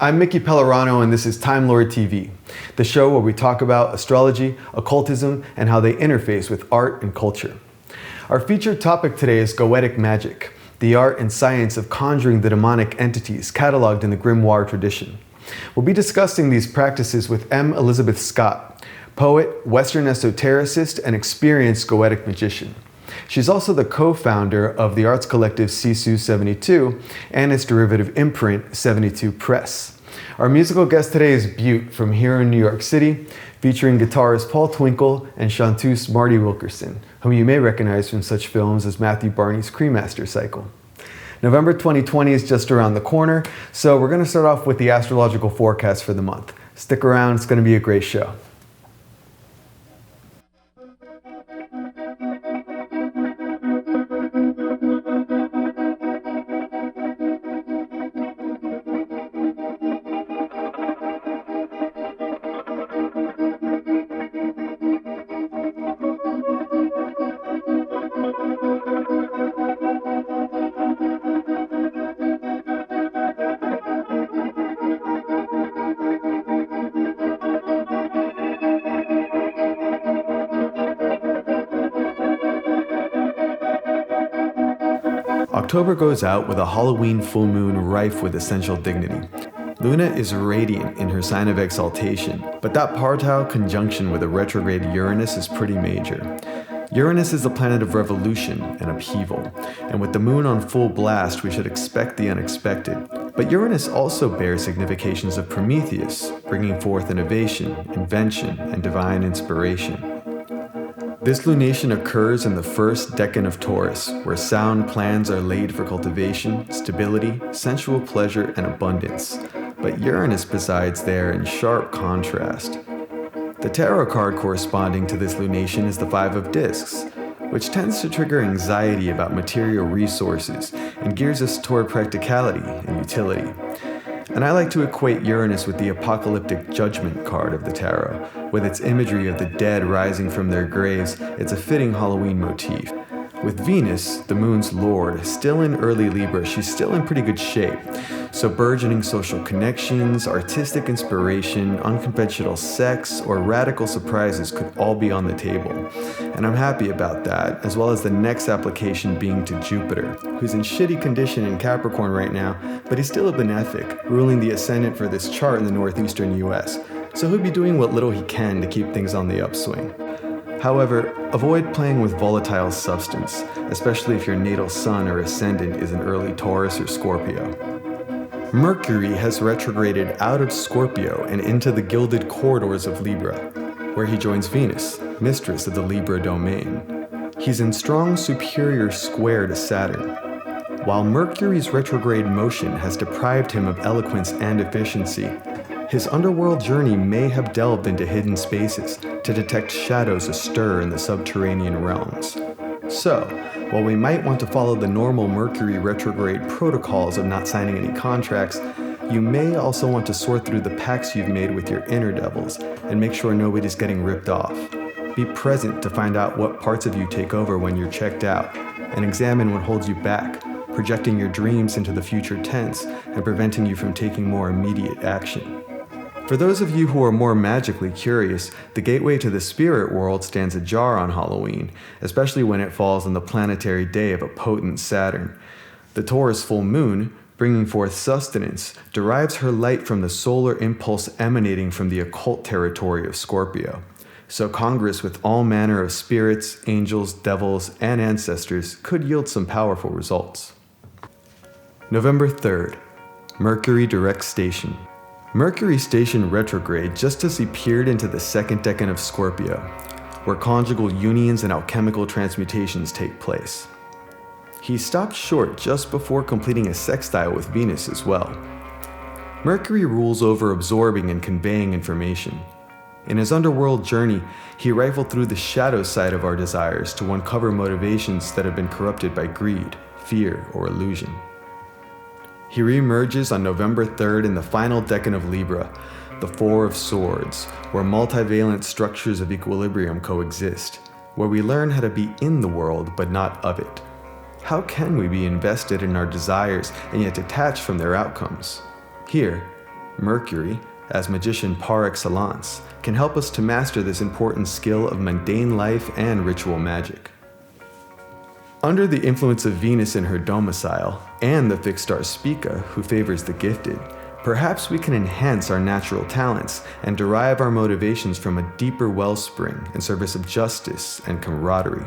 I'm Mickey Pellerano, and this is Time Lord TV, the show where we talk about astrology, occultism, and how they interface with art and culture. Our featured topic today is Goetic Magic, the art and science of conjuring the demonic entities cataloged in the grimoire tradition. We'll be discussing these practices with M. Elizabeth Scott, poet, Western esotericist, and experienced Goetic magician. She's also the co-founder of the arts collective Sisu 72 and its derivative imprint 72 Press. Our musical guest today is Beaut from here in New York City, featuring guitarist Paul Twinkle and chanteuse Marty Wilkerson, whom you may recognize from such films as Matthew Barney's Cremaster Cycle. November 2020 is just around the corner, so we're going to start off with the astrological forecast for the month. Stick around, it's going to be a great show. October goes out with a Halloween full moon rife with essential dignity. Luna is radiant in her sign of exaltation, but that partile conjunction with a retrograde Uranus is pretty major. Uranus is the planet of revolution and upheaval, and with the moon on full blast, we should expect the unexpected. But Uranus also bears significations of Prometheus, bringing forth innovation, invention, and divine inspiration. This lunation occurs in the first decan of Taurus, where sound plans are laid for cultivation, stability, sensual pleasure, and abundance. But Uranus presides there in sharp contrast. The tarot card corresponding to this lunation is the Five of Discs, which tends to trigger anxiety about material resources and gears us toward practicality and utility. And I like to equate Uranus with the apocalyptic judgment card of the tarot. With its imagery of the dead rising from their graves, it's a fitting Halloween motif. With Venus, the moon's lord, still in early Libra, she's still in pretty good shape. So burgeoning social connections, artistic inspiration, unconventional sex, or radical surprises could all be on the table. And I'm happy about that, as well as the next application being to Jupiter, who's in shitty condition in Capricorn right now, but he's still a benefic, ruling the ascendant for this chart in the northeastern US. So he'll be doing what little he can to keep things on the upswing. However, avoid playing with volatile substance, especially if your natal sun or ascendant is an early Taurus or Scorpio. Mercury has retrograded out of Scorpio and into the gilded corridors of Libra, where he joins Venus, mistress of the Libra domain. He's in strong superior square to Saturn. While Mercury's retrograde motion has deprived him of eloquence and efficiency, his underworld journey may have delved into hidden spaces to detect shadows astir in the subterranean realms. So, while we might want to follow the normal Mercury retrograde protocols of not signing any contracts, you may also want to sort through the pacts you've made with your inner devils and make sure nobody's getting ripped off. Be present to find out what parts of you take over when you're checked out, and examine what holds you back, projecting your dreams into the future tense and preventing you from taking more immediate action. For those of you who are more magically curious, the gateway to the spirit world stands ajar on Halloween, especially when it falls on the planetary day of a potent Saturn. The Taurus full moon, bringing forth sustenance, derives her light from the solar impulse emanating from the occult territory of Scorpio. So congress with all manner of spirits, angels, devils, and ancestors could yield some powerful results. November 3rd, Mercury direct station. Mercury stationed retrograde just as he peered into the second decan of Scorpio, where conjugal unions and alchemical transmutations take place. He stopped short just before completing a sextile with Venus as well. Mercury rules over absorbing and conveying information. In his underworld journey, he rifled through the shadow side of our desires to uncover motivations that have been corrupted by greed, fear, or illusion. He reemerges on November 3rd in the final decan of Libra, the Four of Swords, where multivalent structures of equilibrium coexist, where we learn how to be in the world but not of it. How can we be invested in our desires and yet detached from their outcomes? Here, Mercury, as magician par excellence, can help us to master this important skill of mundane life and ritual magic. Under the influence of Venus in her domicile, and the fixed star Spica, who favors the gifted, perhaps we can enhance our natural talents and derive our motivations from a deeper wellspring in service of justice and camaraderie.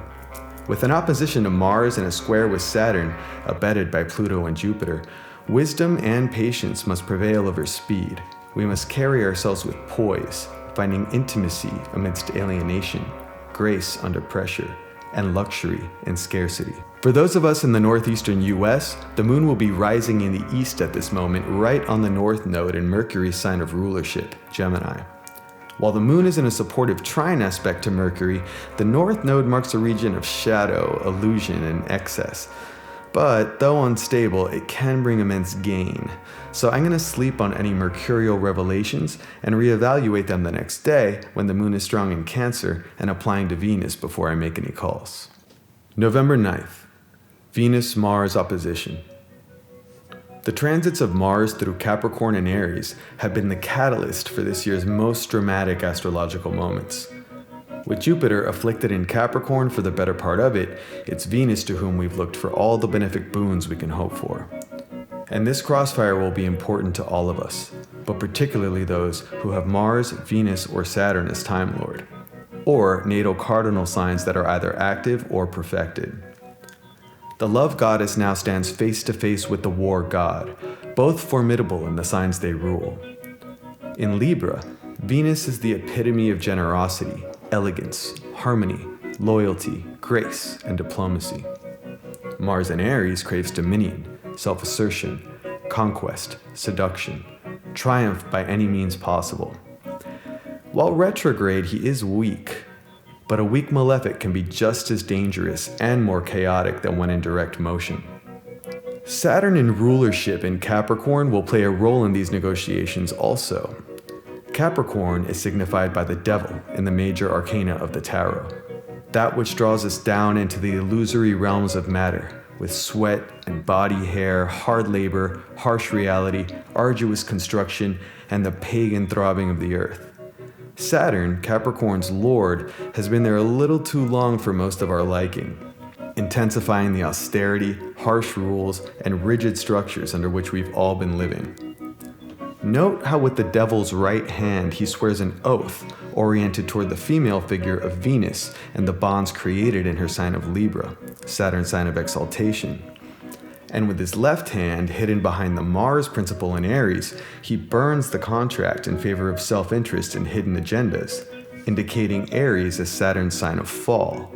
With an opposition to Mars and a square with Saturn, abetted by Pluto and Jupiter, wisdom and patience must prevail over speed. We must carry ourselves with poise, finding intimacy amidst alienation, grace under pressure, and luxury in scarcity. For those of us in the northeastern US, the moon will be rising in the east at this moment, right on the north node in Mercury's sign of rulership, Gemini. While the moon is in a supportive trine aspect to Mercury, the north node marks a region of shadow, illusion, and excess. But though unstable, it can bring immense gain. So I'm going to sleep on any mercurial revelations and reevaluate them the next day when the moon is strong in Cancer and applying to Venus before I make any calls. November 9th, Venus-Mars opposition. The transits of Mars through Capricorn and Aries have been the catalyst for this year's most dramatic astrological moments. With Jupiter afflicted in Capricorn for the better part of it, it's Venus to whom we've looked for all the benefic boons we can hope for. And this crossfire will be important to all of us, but particularly those who have Mars, Venus, or Saturn as Time Lord, or natal cardinal signs that are either active or perfected. The love goddess now stands face to face with the war god, both formidable in the signs they rule. In Libra, Venus is the epitome of generosity, elegance, harmony, loyalty, grace, and diplomacy. Mars in Aries craves dominion, self-assertion, conquest, seduction, triumph by any means possible. While retrograde, he is weak, but a weak malefic can be just as dangerous and more chaotic than when in direct motion. Saturn in rulership in Capricorn will play a role in these negotiations also. Capricorn is signified by the devil in the major arcana of the tarot, that which draws us down into the illusory realms of matter, with sweat and body hair, hard labor, harsh reality, arduous construction, and the pagan throbbing of the earth. Saturn, Capricorn's lord, has been there a little too long for most of our liking, intensifying the austerity, harsh rules, and rigid structures under which we've all been living. Note how with the devil's right hand he swears an oath oriented toward the female figure of Venus and the bonds created in her sign of Libra, Saturn's sign of exaltation. And with his left hand hidden behind the Mars principle in Aries, he burns the contract in favor of self-interest and hidden agendas, indicating Aries as Saturn's sign of fall.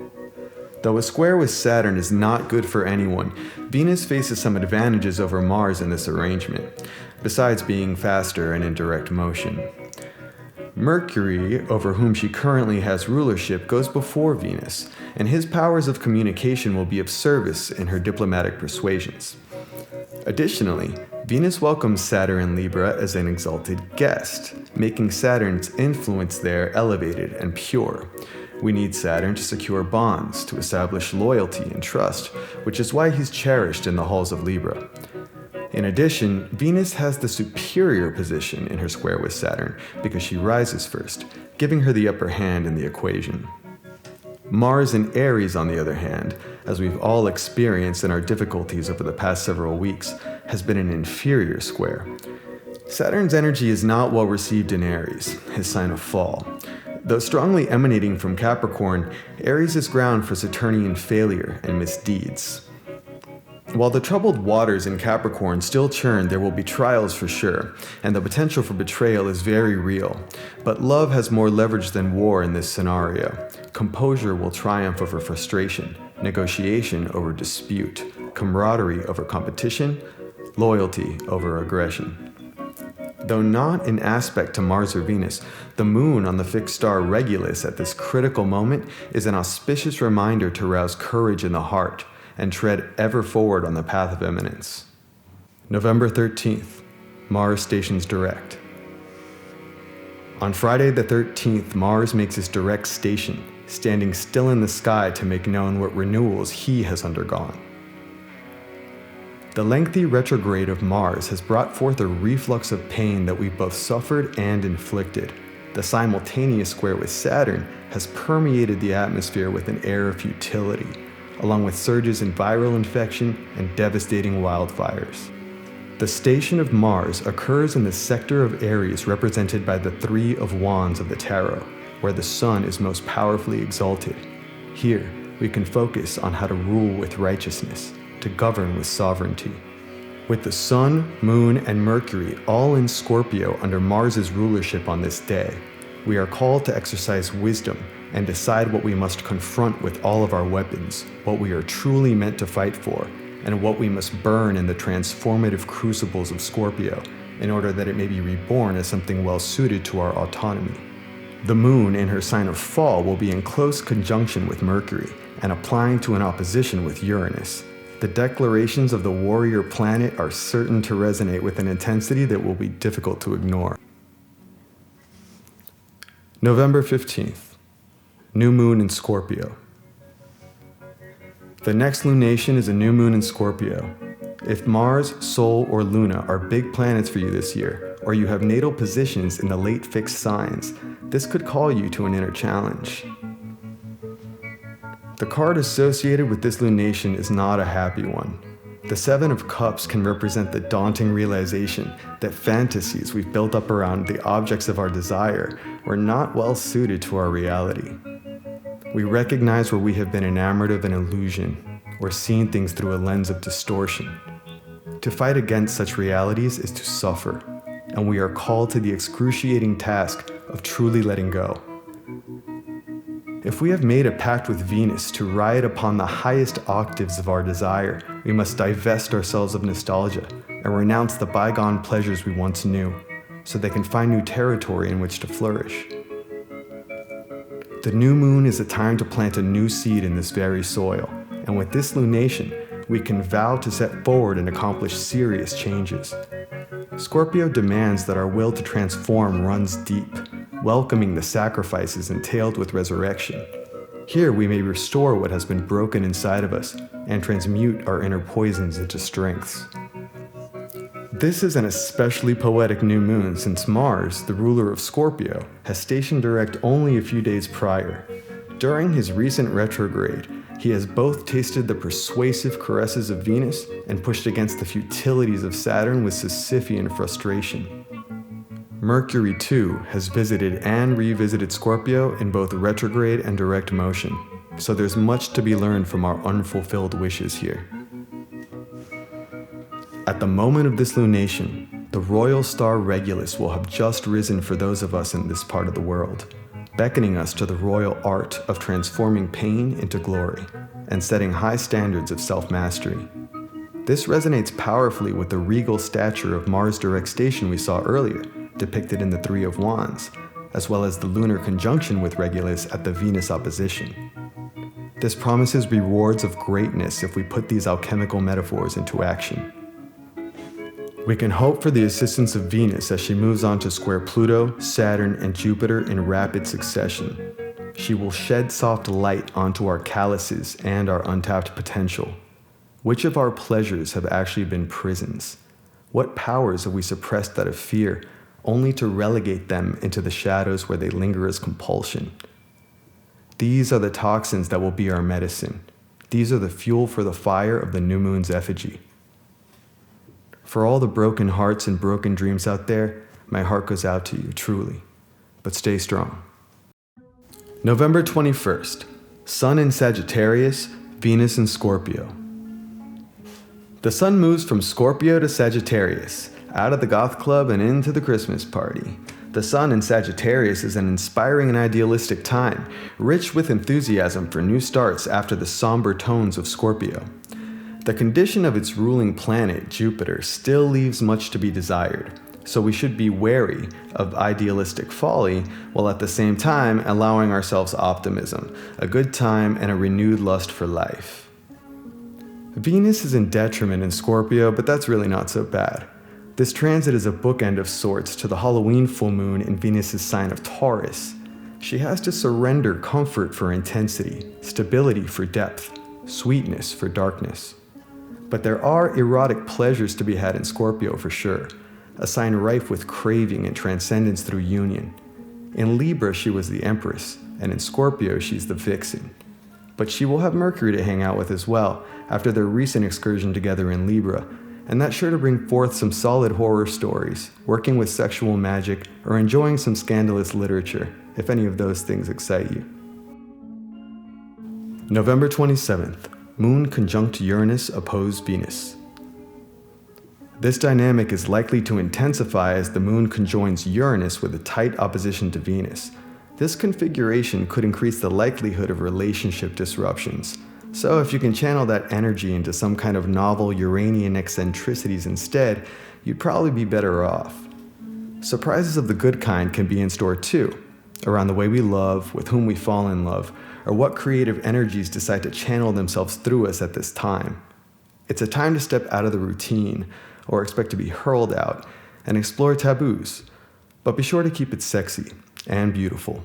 Though a square with Saturn is not good for anyone, Venus faces some advantages over Mars in this arrangement, besides being faster and in direct motion. Mercury, over whom she currently has rulership, goes before Venus, and his powers of communication will be of service in her diplomatic persuasions. Additionally, Venus welcomes Saturn in Libra as an exalted guest, making Saturn's influence there elevated and pure. We need Saturn to secure bonds, to establish loyalty and trust, which is why he's cherished in the halls of Libra. In addition, Venus has the superior position in her square with Saturn because she rises first, giving her the upper hand in the equation. Mars in Aries, on the other hand, as we've all experienced in our difficulties over the past several weeks, has been an inferior square. Saturn's energy is not well received in Aries, his sign of fall. Though strongly emanating from Capricorn, Aries is ground for Saturnian failure and misdeeds. While the troubled waters in Capricorn still churn, there will be trials for sure, and the potential for betrayal is very real. But love has more leverage than war in this scenario. Composure will triumph over frustration, negotiation over dispute, camaraderie over competition, loyalty over aggression. Though not in aspect to Mars or Venus, the moon on the fixed star Regulus at this critical moment is an auspicious reminder to rouse courage in the heart and tread ever forward on the path of eminence. November 13th, Mars stations direct. On Friday the 13th, Mars makes his direct station, standing still in the sky to make known what renewals he has undergone. The lengthy retrograde of Mars has brought forth a reflux of pain that we've both suffered and inflicted. The simultaneous square with Saturn has permeated the atmosphere with an air of futility, along with surges in viral infection and devastating wildfires. The station of Mars occurs in the sector of Aries represented by the Three of Wands of the Tarot, where the Sun is most powerfully exalted. Here, we can focus on how to rule with righteousness, to govern with sovereignty. With the Sun, Moon, and Mercury all in Scorpio under Mars's rulership on this day, we are called to exercise wisdom and decide what we must confront with all of our weapons, what we are truly meant to fight for, and what we must burn in the transformative crucibles of Scorpio in order that it may be reborn as something well suited to our autonomy. The Moon in her sign of fall will be in close conjunction with Mercury and applying to an opposition with Uranus. The declarations of the warrior planet are certain to resonate with an intensity that will be difficult to ignore. November 15th, New Moon in Scorpio. The next lunation is a new moon in Scorpio. If Mars, Sol, or Luna are big planets for you this year, or you have natal positions in the late fixed signs, this could call you to an inner challenge. The card associated with this lunation is not a happy one. The Seven of Cups can represent the daunting realization that fantasies we've built up around the objects of our desire were not well suited to our reality. We recognize where we have been enamored of an illusion, or seen things through a lens of distortion. To fight against such realities is to suffer, and we are called to the excruciating task of truly letting go. If we have made a pact with Venus to ride upon the highest octaves of our desire, we must divest ourselves of nostalgia and renounce the bygone pleasures we once knew, so they can find new territory in which to flourish. The new moon is a time to plant a new seed in this very soil, and with this lunation, we can vow to set forward and accomplish serious changes. Scorpio demands that our will to transform runs deep, welcoming the sacrifices entailed with resurrection. Here we may restore what has been broken inside of us and transmute our inner poisons into strengths. This is an especially poetic new moon since Mars, the ruler of Scorpio, has stationed direct only a few days prior. During his recent retrograde, he has both tasted the persuasive caresses of Venus and pushed against the futilities of Saturn with Sisyphean frustration. Mercury, too, has visited and revisited Scorpio in both retrograde and direct motion, so there's much to be learned from our unfulfilled wishes here. At the moment of this lunation, the royal star Regulus will have just risen for those of us in this part of the world, beckoning us to the royal art of transforming pain into glory and setting high standards of self-mastery. This resonates powerfully with the regal stature of Mars' direct station we saw earlier, depicted in the Three of Wands, as well as the lunar conjunction with Regulus at the Venus opposition. This promises rewards of greatness if we put these alchemical metaphors into action. We can hope for the assistance of Venus as she moves on to square Pluto, Saturn, and Jupiter in rapid succession. She will shed soft light onto our calluses and our untapped potential. Which of our pleasures have actually been prisons? What powers have we suppressed out of fear, only to relegate them into the shadows where they linger as compulsion? These are the toxins that will be our medicine. These are the fuel for the fire of the new moon's effigy. For all the broken hearts and broken dreams out there, my heart goes out to you, truly. But stay strong. November 21st, Sun in Sagittarius, Venus in Scorpio. The Sun moves from Scorpio to Sagittarius, out of the goth club and into the Christmas party. The Sun in Sagittarius is an inspiring and idealistic time, rich with enthusiasm for new starts after the somber tones of Scorpio. The condition of its ruling planet, Jupiter, still leaves much to be desired, so we should be wary of idealistic folly while at the same time allowing ourselves optimism, a good time, and a renewed lust for life. Venus is in detriment in Scorpio, but that's really not so bad. This transit is a bookend of sorts to the Halloween full moon in Venus's sign of Taurus. She has to surrender comfort for intensity, stability for depth, sweetness for darkness. But there are erotic pleasures to be had in Scorpio for sure, a sign rife with craving and transcendence through union. In Libra, she was the Empress, and in Scorpio, she's the Vixen. But she will have Mercury to hang out with as well after their recent excursion together in Libra, and that's sure to bring forth some solid horror stories, working with sexual magic, or enjoying some scandalous literature, if any of those things excite you. November 27th, Moon conjunct Uranus opposed Venus. This dynamic is likely to intensify as the Moon conjoins Uranus with a tight opposition to Venus. This configuration could increase the likelihood of relationship disruptions. So if you can channel that energy into some kind of novel Uranian eccentricities instead, you'd probably be better off. Surprises of the good kind can be in store too, around the way we love, with whom we fall in love, or what creative energies decide to channel themselves through us at this time. It's a time to step out of the routine, or expect to be hurled out, and explore taboos, but be sure to keep it sexy and beautiful.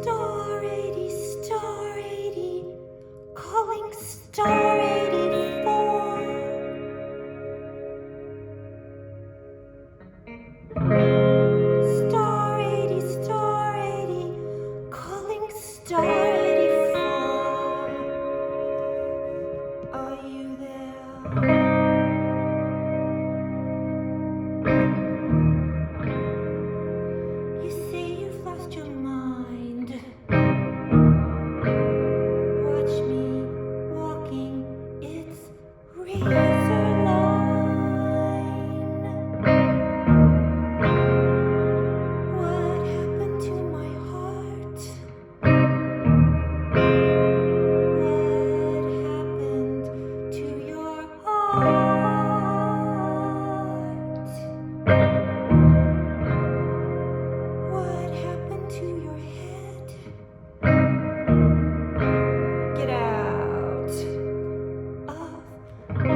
Star 80, Star 80, calling Star 84. Star 80, Star 80, calling Star 84. Are you there? You say you've lost your mind. Watch me walking its razor line. What happened to my heart? What happened to your heart? What happened to your head? Get out of bed.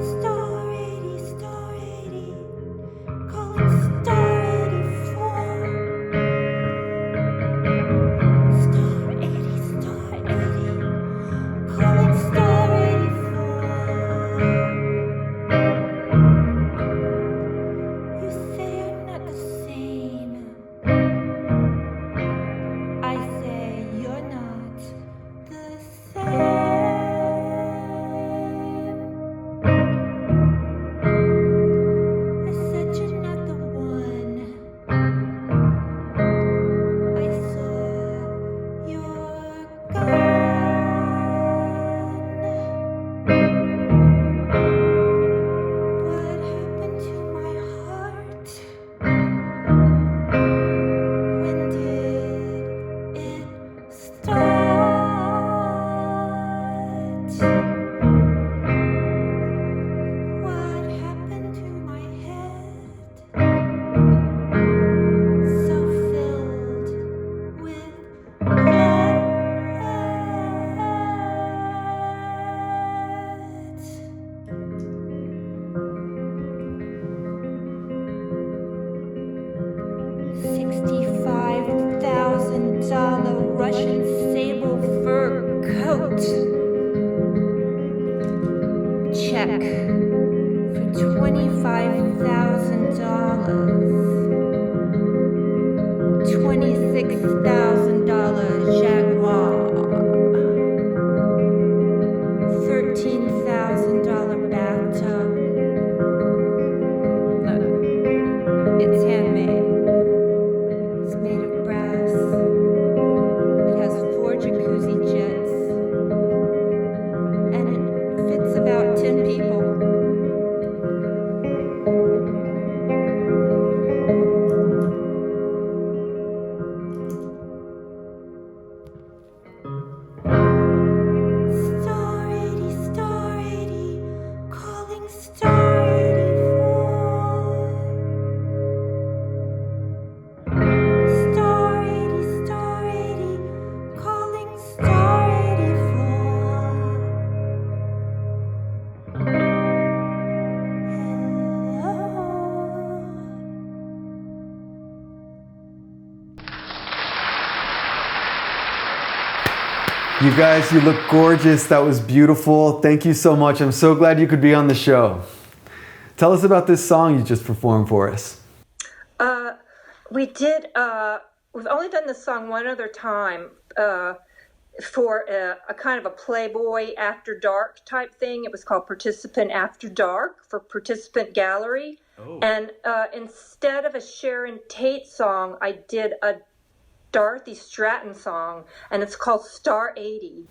Star 80, Star 80, calling Star 84. Star 80, Star 80, calling Star 84. You say I'm not the same. I say you're not the same. I said you're not the one. I saw your gun. What happened to my heart? When did it start? What happened to my head? So filled with lead. $65,000 Russian sable fur coat. Check for $25,000. $26,000 Jaguar. $13,000 bathtub. Look, it's handmade. It's made of brass. It has 4 jacuzzi jets. And it fits about 10 people. You guys, you look gorgeous. That was beautiful. Thank you so much. I'm so glad you could be on the show. Tell us about this song you just performed for us. We've only done this song one other time for a kind of a Playboy After Dark type thing. It was called Participant After Dark for Participant Gallery. Oh. And instead of a Sharon Tate song, I did a Dorothy Stratton song, and it's called Star 80.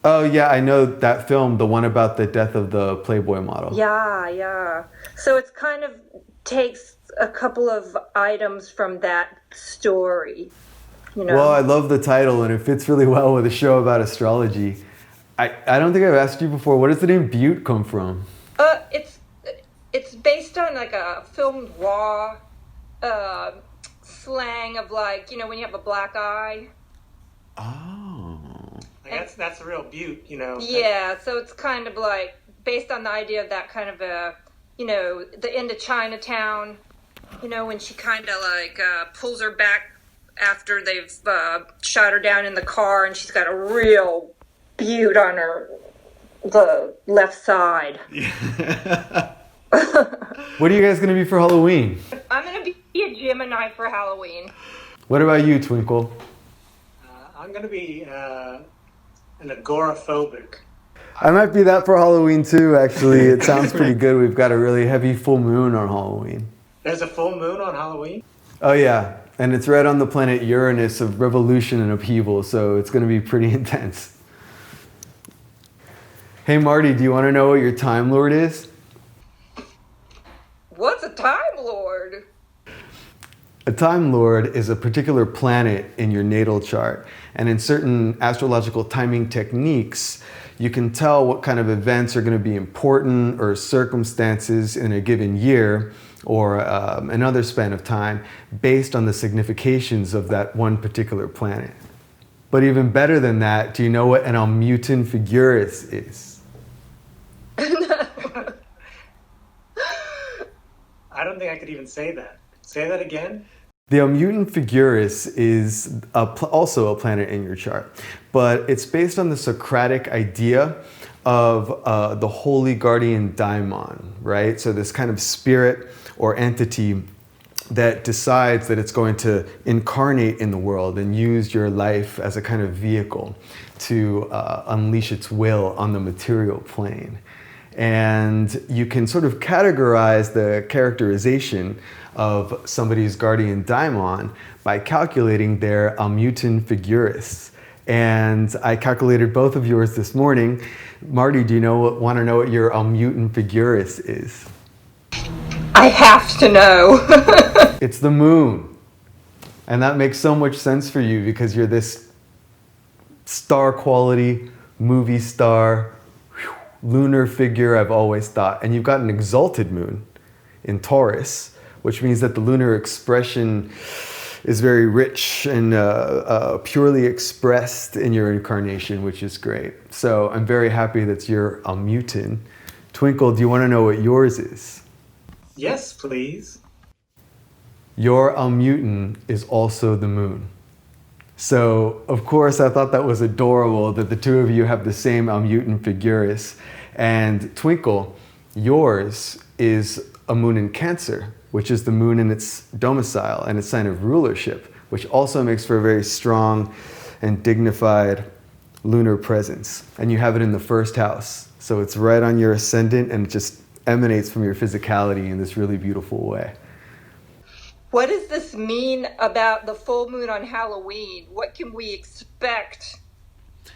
Oh, yeah, I know that film, the one about the death of the Playboy model. Yeah. So it's kind of takes a couple of items from that story, you know. Well, I love the title, and it fits really well with a show about astrology. I don't think I've asked you before, where does the name Beaut come from? It's based on like a film noir slang of, like, you know, when you have a black eye. Oh. That's a real beaut, you know. Yeah, so it's kind of like based on the idea of that kind of a, you know, the end of Chinatown, you know, when she kind of like pulls her back after they've shot her down in the car, and she's got a real beaut on the left side. Yeah. What are you guys going to be for Halloween? I'm going to be a Gemini for Halloween. What about you, Twinkle? I'm going to be an agoraphobic. I might be that for Halloween too, actually. It sounds pretty good. We've got a really heavy full moon on Halloween. There's a full moon on Halloween? Oh yeah, and it's right on the planet Uranus of revolution and upheaval, so it's going to be pretty intense. Hey Marty, do you want to know what your Time Lord is? What's a Time Lord? A Time Lord is a particular planet in your natal chart, and in certain astrological timing techniques, you can tell what kind of events are going to be important or circumstances in a given year or another span of time based on the significations of that one particular planet. But even better than that, do you know what an Almutin Figuris is? I don't think I could even say that. Say that again? The Almutin Figuris is also a planet in your chart, but it's based on the Socratic idea of the holy guardian daimon, right? So this kind of spirit or entity that decides that it's going to incarnate in the world and use your life as a kind of vehicle to unleash its will on the material plane. And you can sort of categorize the characterization of somebody's guardian daimon by calculating their Almutin Figuris. And I calculated both of yours this morning. Marty, do you want to know what your Almutin Figuris is? I have to know. It's the moon. And that makes so much sense for you because you're this star quality, movie star, lunar figure, I've always thought. And you've got an exalted moon in Taurus, which means that the lunar expression is very rich and purely expressed in your incarnation, which is great. So I'm very happy that's your Almutin. Twinkle, do you want to know what yours is? Yes, please. Your Almutin is also the moon. So, of course, I thought that was adorable that the two of you have the same Almutin Figuris. And Twinkle, yours is a moon in Cancer, which is the moon in its domicile and its sign of rulership, which also makes for a very strong and dignified lunar presence. And you have it in the first house. So it's right on your ascendant and it just emanates from your physicality in this really beautiful way. What does this mean about the full moon on Halloween? What can we expect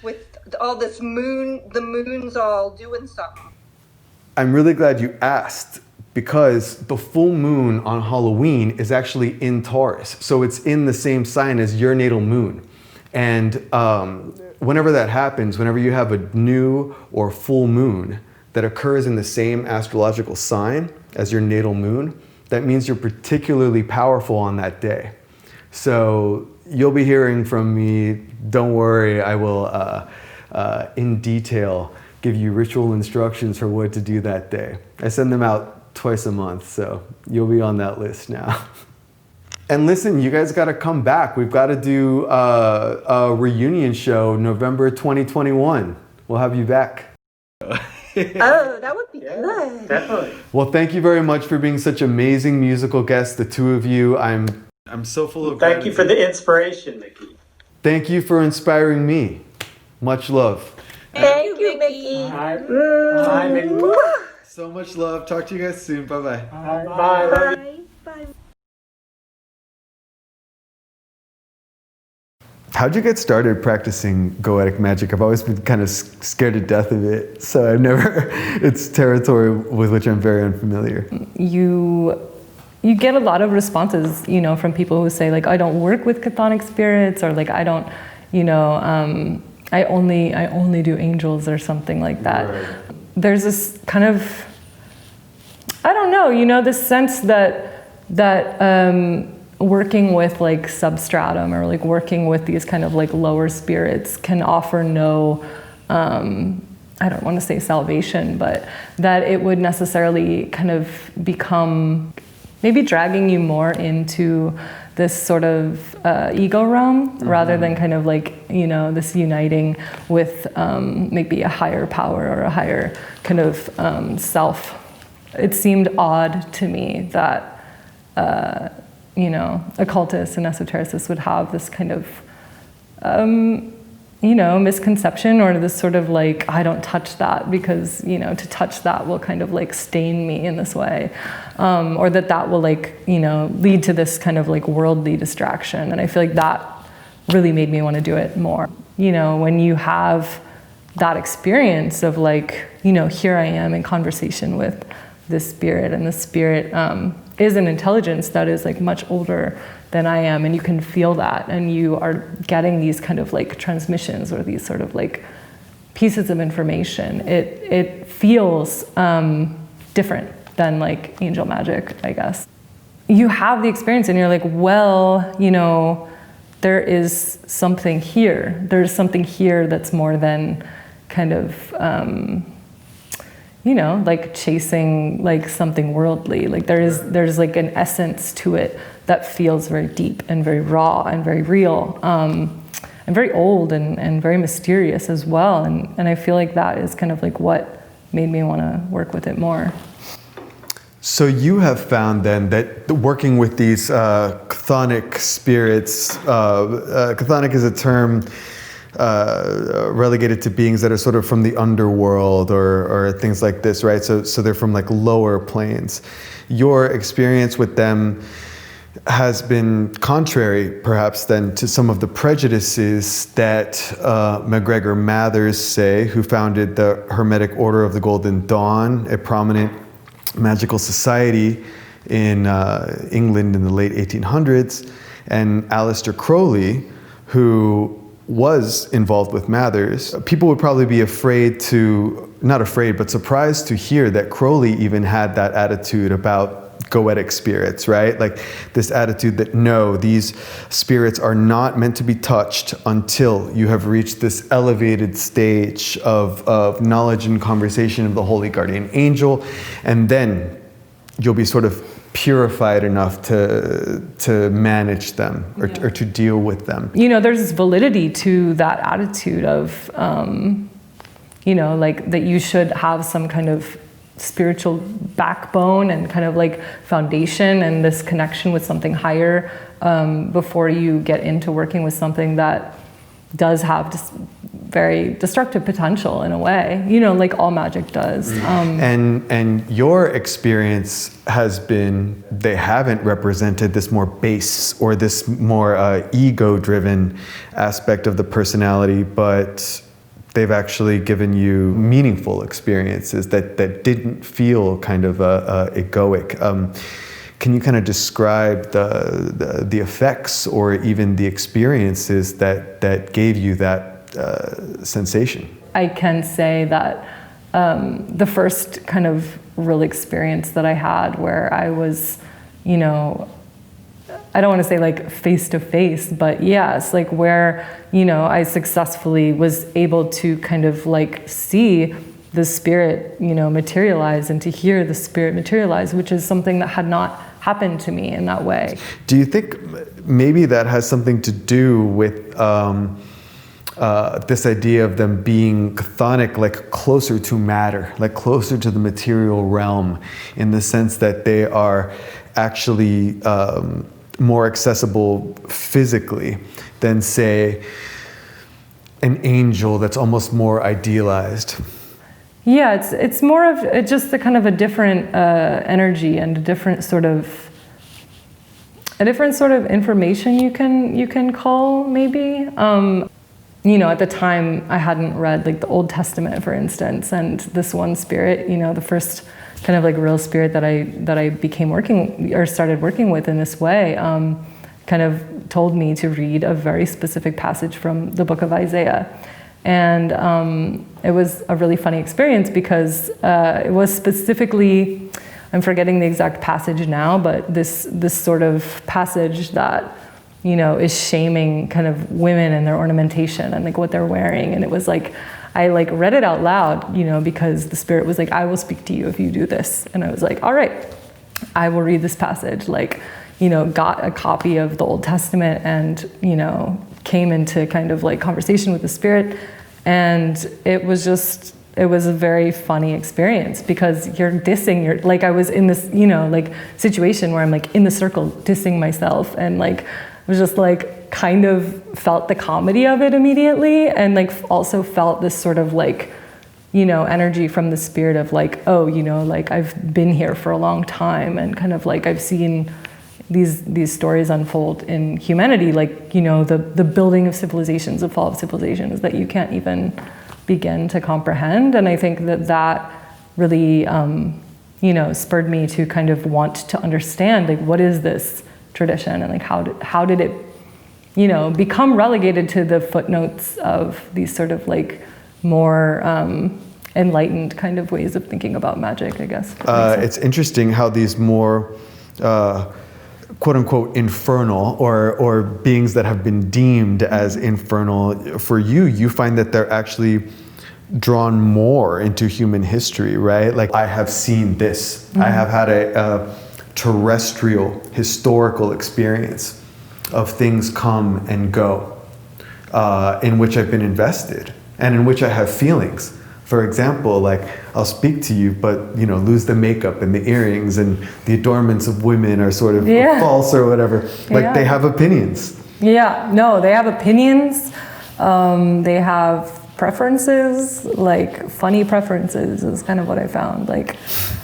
with all this moon, the moon's all doing something? I'm really glad you asked because the full moon on Halloween is actually in Taurus. So it's in the same sign as your natal moon. And whenever that happens, whenever you have a new or full moon that occurs in the same astrological sign as your natal moon, that means you're particularly powerful on that day. So you'll be hearing from me. Don't worry, I will in detail give you ritual instructions for what to do that day. I send them out twice a month, so you'll be on that list now. And listen, you guys got to come back. We've got to do a reunion show November 2021. We'll have you back. Oh, that would be good. Definitely. Well, thank you very much for being such amazing musical guests, the two of you. I'm so full of Thank you for the inspiration, Mickey. Thank you for inspiring me. Much love. Thank you, Mickey. Bye. Bye, Mickey. So much love. Talk to you guys soon. Bye-bye. Bye. Bye. Love you. Bye. Bye. How'd you get started practicing Goetic magic? I've always been kind of scared to death of it, so I've never, it's territory with which I'm very unfamiliar. You get a lot of responses, from people who say, like, I don't work with chthonic spirits, or like, I don't, I only do angels or something like that. Right. There's this kind of, I don't know, this sense that working with like substratum, or like working with these kind of like lower spirits, can offer no, I don't want to say salvation, but that it would necessarily kind of become maybe dragging you more into this sort of ego realm, rather than kind of like, this uniting with maybe a higher power or a higher kind of self. It seemed odd to me that occultists and esotericists would have this kind of, misconception, or this sort of like, I don't touch that because, to touch that will kind of like stain me in this way. Or that will like, lead to this kind of like worldly distraction. And I feel like that really made me want to do it more. When you have that experience of like, here I am in conversation with this spirit, and the spirit is an intelligence that is like much older than I am, and you can feel that, and you are getting these kind of like transmissions, or these sort of like pieces of information. It feels different than like angel magic, I guess. You have the experience and you're like, well, there is something here. There's something here that's more than kind of like chasing like something worldly. Like there's like an essence to it that feels very deep and very raw and very real, and very old and very mysterious as well. And I feel like that is kind of like what made me want to work with it more. So you have found then that working with these chthonic spirits, chthonic is a term relegated to beings that are sort of from the underworld, or things like this, right? So they're from like lower planes. Your experience with them has been contrary, perhaps, then to some of the prejudices that MacGregor Mathers say, who founded the Hermetic Order of the Golden Dawn, a prominent magical society in England in the late 1800s, and Aleister Crowley, who was involved with Mathers. People would probably be not afraid, but surprised to hear that Crowley even had that attitude about Goetic spirits, right? Like this attitude that no, these spirits are not meant to be touched until you have reached this elevated stage of knowledge and conversation of the holy guardian angel, and then you'll be sort of purified enough to manage them, or to deal with them. There's this validity to that attitude of, like that you should have some kind of spiritual backbone and kind of like foundation and this connection with something higher before you get into working with something that does have just very destructive potential in a way, like all magic does. And your experience has been, they haven't represented this more base or this more ego-driven aspect of the personality, but they've actually given you meaningful experiences that didn't feel kind of egoic. Can you kind of describe the effects or even the experiences that gave you that sensation? I can say that the first kind of real experience that I had, where I was, I don't want to say like face to face, but yes, like where, I successfully was able to kind of like see the spirit, materialize, and to hear the spirit materialize, which is something that had not happened to me in that way. Do you think maybe that has something to do with this idea of them being chthonic, like closer to matter, like closer to the material realm, in the sense that they are actually more accessible physically than, say, an angel that's almost more idealized? Yeah, it's more of just a kind of a different energy and a different sort of information you can call, maybe. You know, at the time I hadn't read like the Old Testament, for instance, and this one spirit, you know, the first kind of like real spirit that I became working or started working with in this way, kind of told me to read a very specific passage from the book of Isaiah. And it was a really funny experience because it was specifically, I'm forgetting the exact passage now, but this sort of passage that, you know, is shaming kind of women and their ornamentation and like what they're wearing. And it was like, I like read it out loud, you know, because the spirit was like, I will speak to you if you do this. And I was like, all right, I will read this passage. Like, you know, got a copy of the Old Testament and, you know, came into kind of like conversation with the spirit. And it was a very funny experience because like I was in this, you know, like situation where I'm like in the circle dissing myself and like, was just like kind of felt the comedy of it immediately, and like also felt this sort of like, you know, energy from the spirit of like, oh, you know, like I've been here for a long time and kind of like I've seen these stories unfold in humanity, like, you know, the building of civilizations, the fall of civilizations that you can't even begin to comprehend. And I think that really, you know, spurred me to kind of want to understand like what is this tradition and like how did it, you know, become relegated to the footnotes of these sort of like more enlightened kind of ways of thinking about magic, I guess. It's interesting how these more quote unquote infernal or beings that have been deemed as infernal, for you find that they're actually drawn more into human history, right? Like, I have seen this. I have had a terrestrial historical experience of things come and go, in which I've been invested and in which I have feelings. For example, like, I'll speak to you, but, you know, lose the makeup and the earrings and the adornments of women are sort of false or whatever. Like, they have opinions. Yeah, no, they have opinions. They have preferences, like funny preferences is kind of what I found. Like,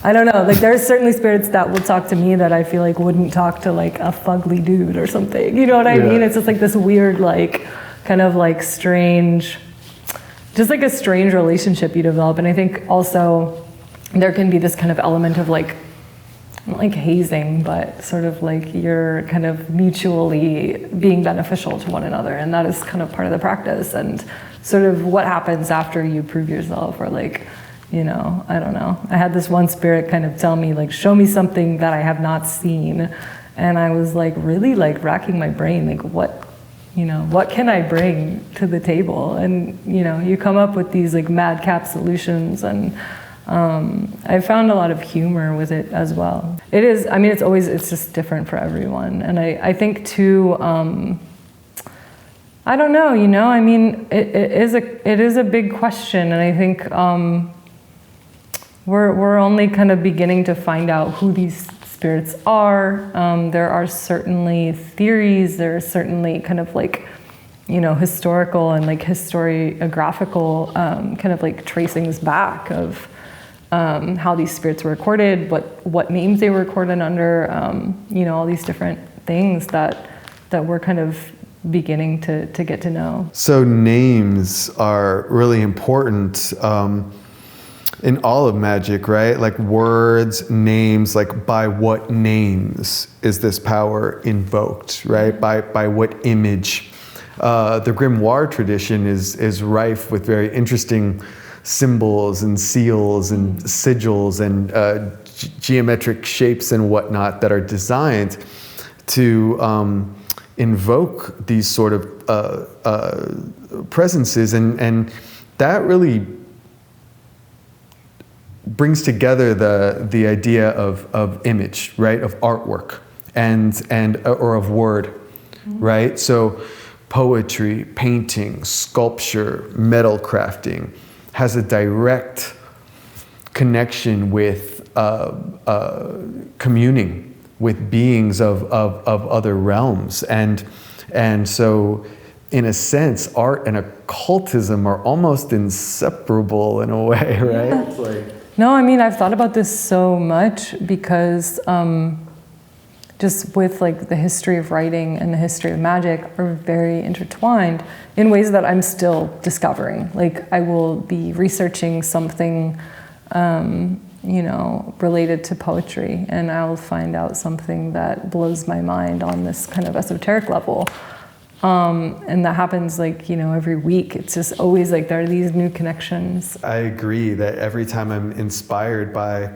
I don't know, like there's certainly spirits that will talk to me that I feel like wouldn't talk to like a fugly dude or something. You know what I mean? It's just like this weird, like, kind of like strange, just like a strange relationship you develop. And I think also there can be this kind of element of like, not like hazing, but sort of like you're kind of mutually being beneficial to one another. And that is kind of part of the practice. And sort of what happens after you prove yourself, or like, you know, I don't know. I had this one spirit kind of tell me like, show me something that I have not seen. And I was like really like racking my brain, like what, you know, what can I bring to the table? And, you know, you come up with these like madcap solutions, and I found a lot of humor with it as well. It is, I mean, it's just different for everyone. And I think too, I don't know, you know, I mean, it is a big question. And I think we're only kind of beginning to find out who these spirits are. There are certainly theories, there are certainly kind of like, you know, historical and like historiographical kind of like tracings back of how these spirits were recorded, what names they were recorded under, you know, all these different things that we're kind of beginning to get to know. So names are really important in all of magic, right? Like words, names, like by what names is this power invoked, right? By what image? The grimoire tradition is rife with very interesting symbols and seals and sigils and geometric shapes and whatnot that are designed to invoke these sort of presences, and that really brings together the idea of image, right, of artwork, and or of word, right? So poetry, painting, sculpture, metal crafting has a direct connection with communing with beings of other realms, and so in a sense, art and occultism are almost inseparable in a way, right? Yeah. It's like, no, I mean, I've thought about this so much because just with like the history of writing and the history of magic are very intertwined in ways that I'm still discovering. Like I will be researching something, you know, related to poetry, and I'll find out something that blows my mind on this kind of esoteric level. And that happens like, you know, every week. It's just always like there are these new connections. I agree that every time I'm inspired by,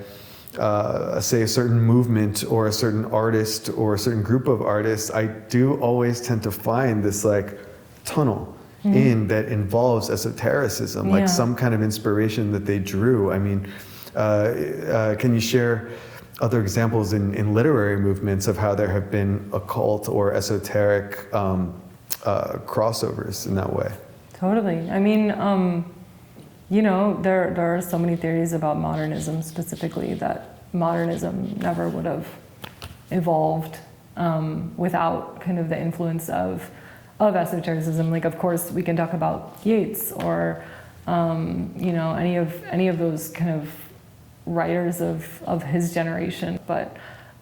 say, a certain movement or a certain artist or a certain group of artists, I do always tend to find this like tunnel in that involves esotericism, like some kind of inspiration that they drew. I mean, can you share other examples in literary movements of how there have been occult or esoteric crossovers in that way? Totally. I mean, you know, there are so many theories about modernism specifically that modernism never would have evolved without kind of the influence of esotericism. Like, of course, we can talk about Yeats or, you know, any of those kind of writers of his generation. But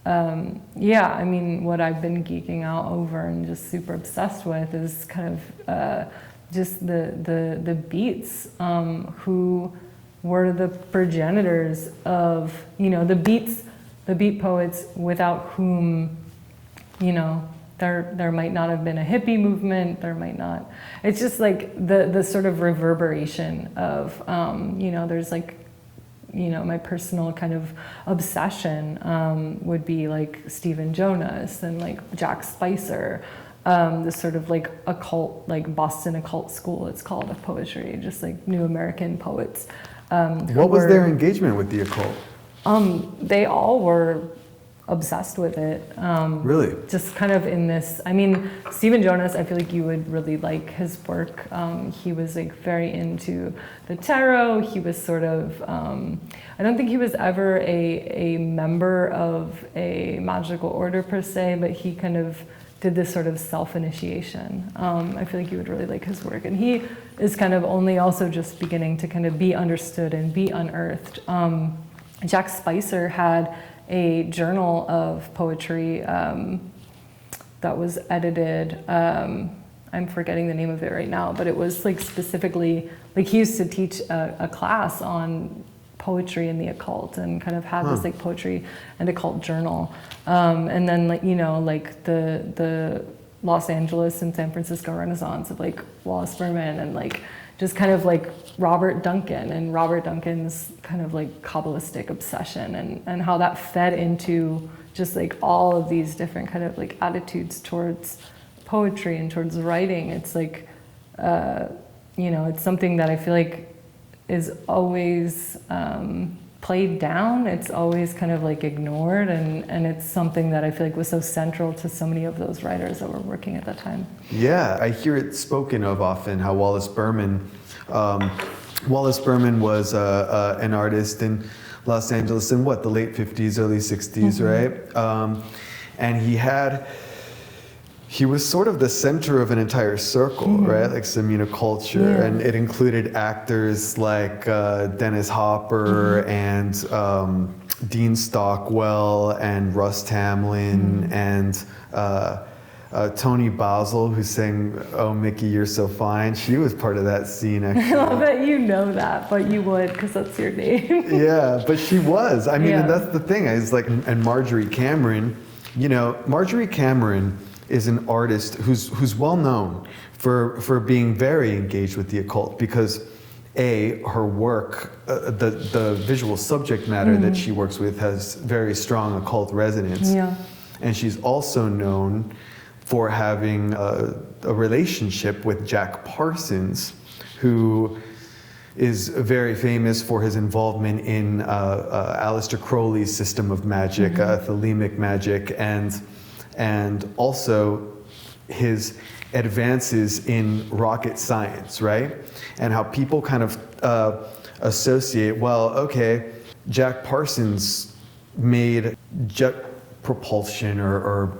yeah, I mean, what I've been geeking out over and just super obsessed with is kind of just the Beats, who were the progenitors of, you know, the Beat poets, without whom, you know, there might not have been a hippie movement. There might not. It's just like the sort of reverberation of, you know, there's like, you know, my personal kind of obsession would be like Stephen Jonas and like Jack Spicer, this sort of like occult, like Boston occult school, it's called, of poetry, just like new American poets. What was their engagement with the occult? They all were obsessed with it. Really? Just kind of in this, I mean, Stephen Jonas, I feel like you would really like his work. He was like very into the tarot. He was sort of, I don't think he was ever a member of a magical order per se, but he kind of did this sort of self-initiation. I feel like you would really like his work. And he is kind of only also just beginning to kind of be understood and be unearthed. Jack Spicer had a journal of poetry that was edited. I'm forgetting the name of it right now, but it was like specifically, like he used to teach a class on poetry and the occult, and kind of had this like poetry and occult journal. And then, like, you know, like the Los Angeles and San Francisco Renaissance of like Wallace Berman, and like just kind of like Robert Duncan and Robert Duncan's kind of like Kabbalistic obsession, and how that fed into just like all of these different kind of like attitudes towards poetry and towards writing. It's like, you know, it's something that I feel like is always played down. It's always kind of like ignored, and it's something that I feel like was so central to so many of those writers that were working at that time. Yeah, I hear it spoken of often, how Wallace Berman was an artist in Los Angeles in the late 50s, early 60s, right? And he was sort of the center of an entire circle, right? Like Semina culture, and it included actors like Dennis Hopper and Dean Stockwell and Russ Tamlin and Toni Basil, who sang "Oh Mickey, You're So Fine." She was part of that scene, actually. I love that you know that, but you would, because that's your name. Yeah, but she was. I mean, and that's the thing. It's like, and Marjorie Cameron, you know, Marjorie Cameron is an artist who's well known for being very engaged with the occult, because her work, the visual subject matter that she works with has very strong occult resonance. Yeah. And she's also known for having a relationship with Jack Parsons, who is very famous for his involvement in Aleister Crowley's system of magic, thelemic magic, and also his advances in rocket science, right? And how people kind of associate, well, okay, Jack Parsons made jet propulsion or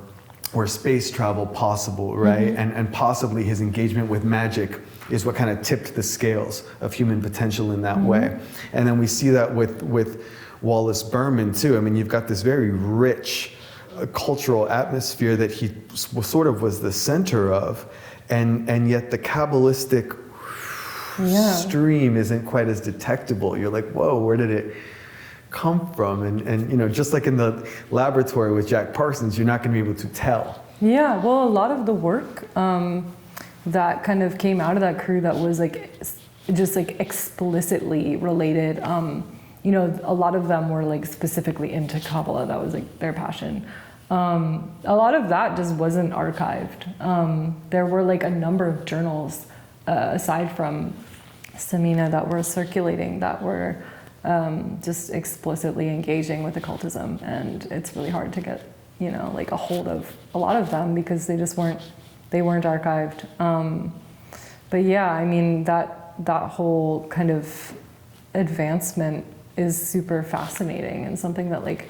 space travel possible, right? And possibly his engagement with magic is what kind of tipped the scales of human potential in that way. And then we see that with Wallace Berman too. I mean, you've got this very rich cultural atmosphere that he sort of was the center of, and yet the Kabbalistic stream isn't quite as detectable. You're like, whoa, where did it come from? And you know, just like in the laboratory with Jack Parsons, you're not going to be able to tell. Yeah, well, a lot of the work that kind of came out of that crew that was like just like explicitly related, you know, a lot of them were like specifically into Kabbalah. That was like their passion. A lot of that just wasn't archived. There were like a number of journals aside from Samina that were circulating that were just explicitly engaging with occultism, and it's really hard to get, you know, like a hold of a lot of them because they weren't archived. But yeah, I mean, that whole kind of advancement is super fascinating and something that like,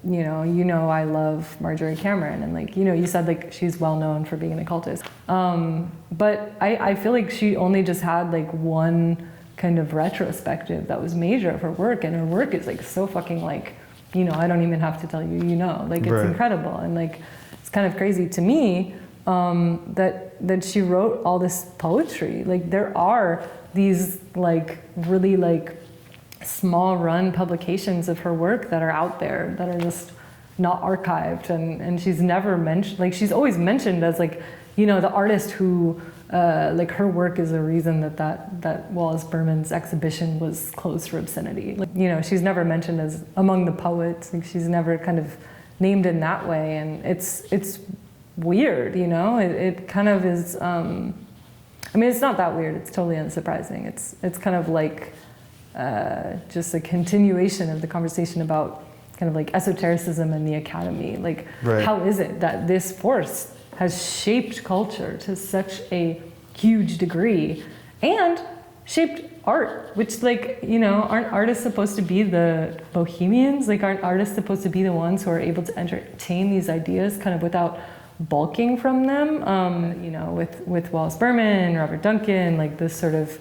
you know, I love Marjorie Cameron, and like, you know, you said like she's well known for being an occultist. But I feel like she only just had like one kind of retrospective that was major of her work, and her work is like so fucking like, you know, I don't even have to tell you, you know, like it's incredible. And like, it's kind of crazy to me that she wrote all this poetry. Like there are these like really like small run publications of her work that are out there that are just not archived, and she's never mentioned, like she's always mentioned as like, you know, the artist who like her work is the reason that Wallace Berman's exhibition was closed for obscenity. Like, you know, she's never mentioned as among the poets. Like she's never kind of named in that way, and it's weird, you know. It kind of is. I mean, it's not that weird. It's totally unsurprising. It's kind of like just a continuation of the conversation about kind of like esotericism in the academy. Like, how is it that this force has shaped culture to such a huge degree and shaped art, which, like, you know, aren't artists supposed to be the bohemians? Like, aren't artists supposed to be the ones who are able to entertain these ideas kind of without bulking from them? You know, with Wallace Berman, Robert Duncan, like this sort of,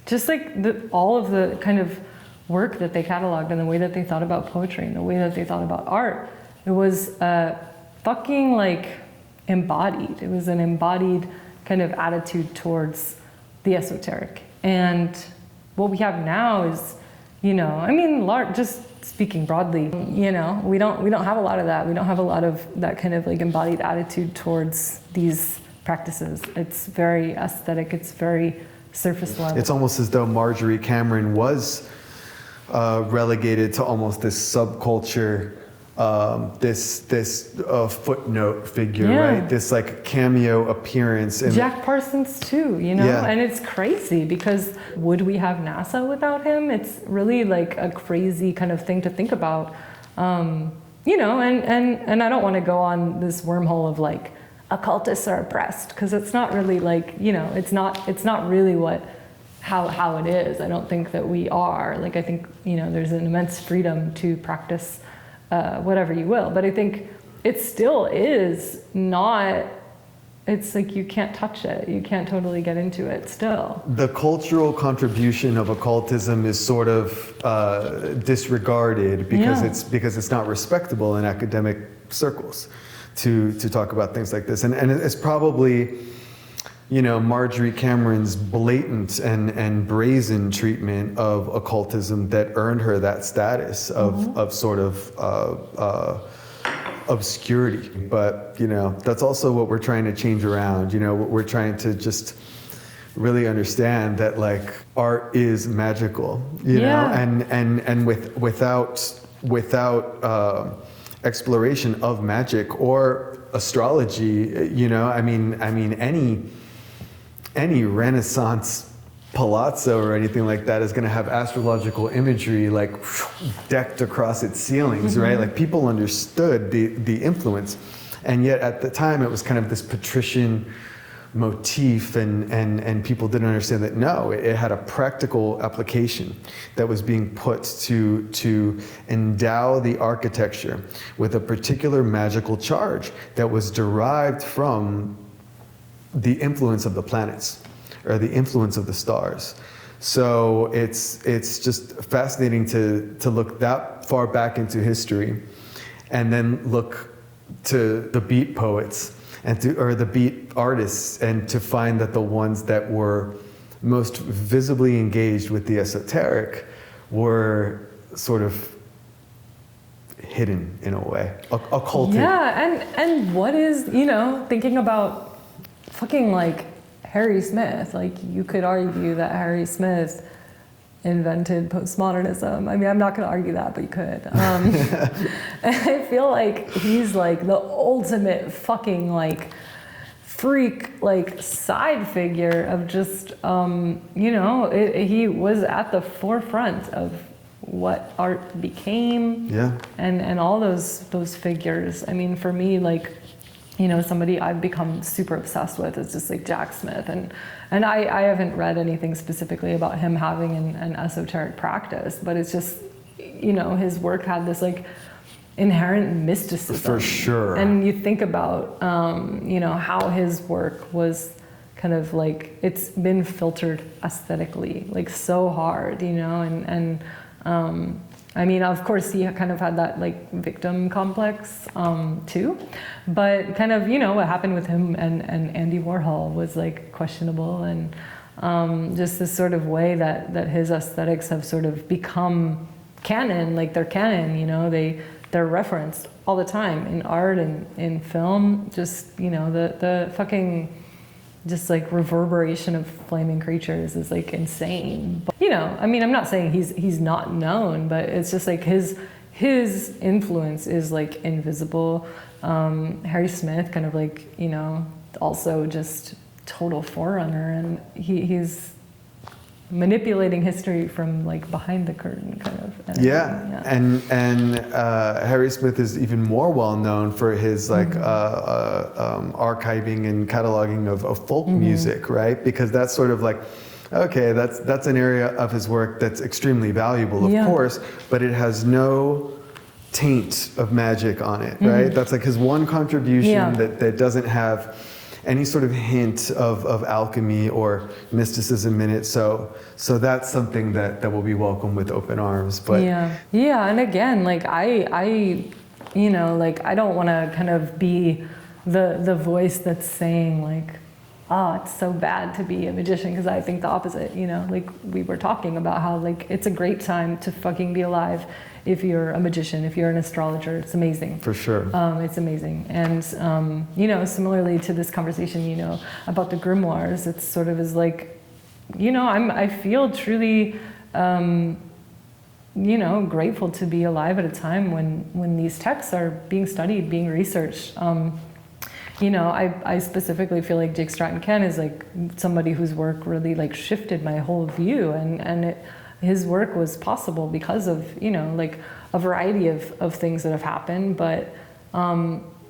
just like all of the kind of work that they cataloged and the way that they thought about poetry and the way that they thought about art, it was fucking like embodied. It was an embodied kind of attitude towards the esoteric. And what we have now is, you know, I mean, just speaking broadly, you know, we don't have a lot of that. We don't have a lot of that kind of like embodied attitude towards these practices. It's very aesthetic. It's very surface level. It's almost as though Marjorie Cameron was relegated to almost this subculture, this footnote figure, right? This like cameo appearance. And Jack Parsons too, you know? And it's crazy because would we have NASA without him? It's really like a crazy kind of thing to think about. You know, and I don't want to go on this wormhole of like occultists are oppressed, because it's not really like, you know, it's not really how it is. I don't think that we are. Like, I think, you know, there's an immense freedom to practice whatever you will, but I think it still is not, it's like you can't touch it. You can't totally get into it still. The cultural contribution of occultism is sort of disregarded because it's not respectable in academic circles to talk about things like this. And it's probably, you know, Marjorie Cameron's blatant and brazen treatment of occultism that earned her that status of sort of obscurity. But, you know, that's also what we're trying to change around. You know, we're trying to just really understand that like art is magical, you know, and without exploration of magic or astrology, you know, I mean any Renaissance palazzo or anything like that is going to have astrological imagery like decked across its ceilings, right? Like people understood the influence, and yet at the time it was kind of this patrician motif, and people didn't understand that no, it had a practical application that was being put to endow the architecture with a particular magical charge that was derived from the influence of the planets or the influence of the stars. So it's just fascinating to look that far back into history, and then look to the Beat poets or the Beat artists, and to find that the ones that were most visibly engaged with the esoteric were sort of hidden in a way, occulted. Yeah, and what is, thinking about fucking like Harry Smith, like you could argue that Harry Smith invented postmodernism. I mean, I'm not going to argue that, but you could. And I feel like he's like the ultimate fucking like freak, like side figure of just, he was at the forefront of what art became. Yeah. And all those figures. I mean, for me, like, somebody I've become super obsessed with is just like Jack Smith, and I haven't read anything specifically about him having an esoteric practice, but it's just, his work had this like inherent mysticism. For sure. And you think about, how his work was kind of like, it's been filtered aesthetically, like so hard, I mean, of course, he kind of had that like victim complex too, but kind of, what happened with him and Andy Warhol was like questionable, and just this sort of way that his aesthetics have sort of become canon, like they're canon, they're referenced all the time in art and in film, just, the fucking just like reverberation of Flaming Creatures is like insane. But, I mean, I'm not saying he's not known, but it's just like his influence is like invisible. Harry Smith kind of like, also just total forerunner, and he's manipulating history from like behind the curtain kind of. And Harry Smith is even more well known for his like archiving and cataloging of folk music, right? Because that's sort of like, okay, that's an area of his work that's extremely valuable, of course, but it has no taint of magic on it, right? That's like his one contribution that doesn't have any sort of hint of alchemy or mysticism in it. So that's something that will be welcomed with open arms. But and again, like I don't want to kind of be the voice that's saying like, oh, it's so bad to be a magician, because I think the opposite, like we were talking about how like it's a great time to fucking be alive if you're a magician, if you're an astrologer. It's amazing. For sure. It's amazing. And, similarly to this conversation, about the grimoires, it's sort of is like, I feel truly, grateful to be alive at a time when these texts are being studied, being researched. I specifically feel like Jake Stratton Ken is like somebody whose work really like shifted my whole view, and his work was possible because of, like a variety of things that have happened, but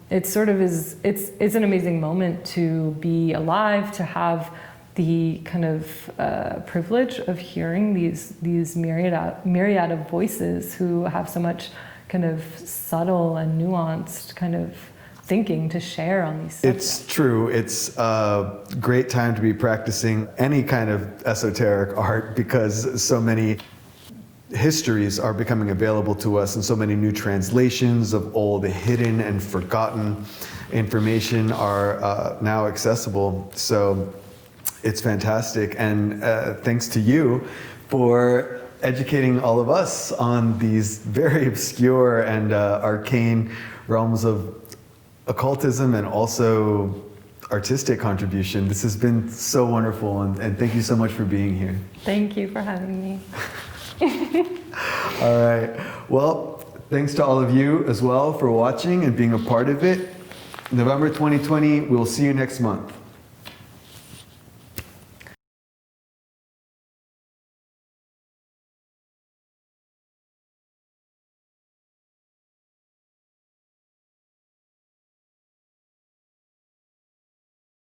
it sort of is, it's an amazing moment to be alive, to have the kind of privilege of hearing these myriad of voices who have so much kind of subtle and nuanced kind of thinking to share on these subjects. It's true. It's a great time to be practicing any kind of esoteric art, because so many histories are becoming available to us, and so many new translations of old hidden and forgotten information are now accessible. So it's fantastic. And thanks to you for educating all of us on these very obscure and arcane realms of occultism and also artistic contribution. This has been so wonderful, and thank you so much for being here. Thank you for having me. All right. Well, thanks to all of you as well for watching and being a part of it. November 2020, we'll see you next month.